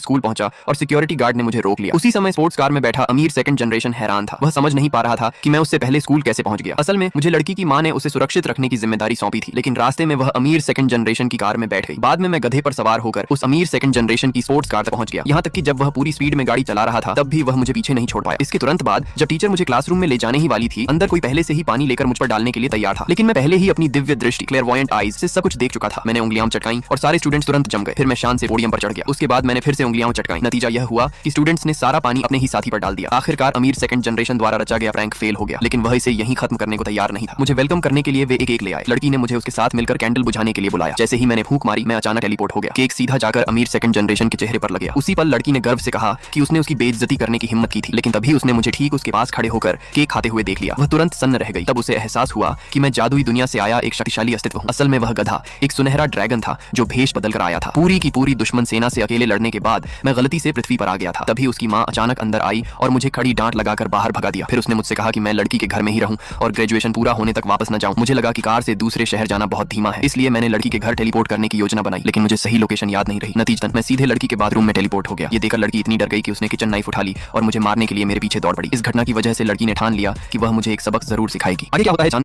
School पहुंचा और security guard ने मुझे रोक लिया। उसी समय स्पोर्ट्स कार में बैठा अमीर सेकंड जनरेशन हैरान था। वह समझ नहीं पा रहा था कि मैं उससे पहले स्कूल कैसे पहुंच गया। असल में मुझे लड़की की मां ने उसे सुरक्षित रखने की जिम्मेदारी सौंपी थी, लेकिन रास्ते में वह अमीर सेकंड जनरेशन की कार में बैठ गई। बाद में मैं गधे पर सवार होकर उस अमीर सेकंड जनरेशन की स्पोर्ट्स कार तक पहुंच गया। यहाँ तक कि जब वह पूरी स्पीड में गाड़ी चला रहा था तब भी वह मुझे पीछे नहीं छोड़ पाया। इसके तुरंत बाद जब टीचर मुझे क्लासरूम में ले जाने ही वाली थी, अंदर कोई पहले से ही पानी लेकर मुझ पर डालने के लिए तैयार था, लेकिन मैं पहले ही अपनी दिव्य दृष्टि क्लेयरवॉयंट आईज से सब कुछ देख चुका था। मैंने उंगलियां चटकाई और सारे स्टूडेंट्स तुरंत जम गए। फिर मैं शान से पोडियम पर चढ़ गया। उसके बाद मैंने फिर से उंगलियां चटकाई। नतीजा यह हुआ कि स्टूडेंट्स ने सारा पानी अपने ही साथी पर डाल दिया। आखिरकार अमीर सेकंड जनरेशन द्वारा रचा गया प्रैंक फेल हो गया, लेकिन वह इसे यहीं खत्म करने को तैयार नहीं था। मुझे वेलकम करने के लिए वे एक एक ले आए। लड़की ने मुझे उसके साथ मिलकर कैंडल बुझाने के लिए बुलाया। जैसे ही मैंने फूंक मारी, मैं अचानक टेलीपोर्ट हो गया। केक सीधा जाकर अमीर सेकंड जनरेशन के चेहरे पर लग गया। उसी पल लड़की ने गर्व से कहा कि उसने उसकी बेइज्जती करने की हिम्मत की थी, लेकिन तभी उसने मुझे ठीक उसके पास खड़े होकर केक खाते हुए देख लिया। वह तुरंत सन्न रह गई। तब उसे एहसास हुआ कि मैं जादुई दुनिया से आया एक शक्तिशाली अस्तित्व हूं। असल में वह गधा एक सुनहरा ड्रैगन था जो भेष बदल कर आया था। पूरी की पूरी दुश्मन सेना से अकेले लड़ने के बाद मैं गलती से पृथ्वी पर आ गया था। तभी उसकी मां अचानक अंदर आई और मुझे खड़ी डांट लगाकर बाहर भगा दिया। फिर उसने मुझसे कहा कि मैं लड़की के घर में ही रहूं और ग्रेजुएशन पूरा होने तक वापस न जाऊं। मुझे लगा कि कार से दूसरे शहर जाना बहुत धीमा है, इसलिए मैंने लड़की के घर टेलीपोर्ट करने की योजना बनाई, लेकिन मुझे सही लोकेशन याद नहीं रही। नतीजतन मैं सीधे लड़की के बाथरूम में टेलीपोर्ट हो गया। ये देखकर लड़की इतनी डर गई कि उसने किचन नाइफ उठा ली और मुझे मारने के लिए मेरे पीछे दौड़ पड़ी। इस घटना की वजह से लड़की ने ठान लिया कि वह मुझे एक सबक जरूर सिखाएगी। आगे क्या होता है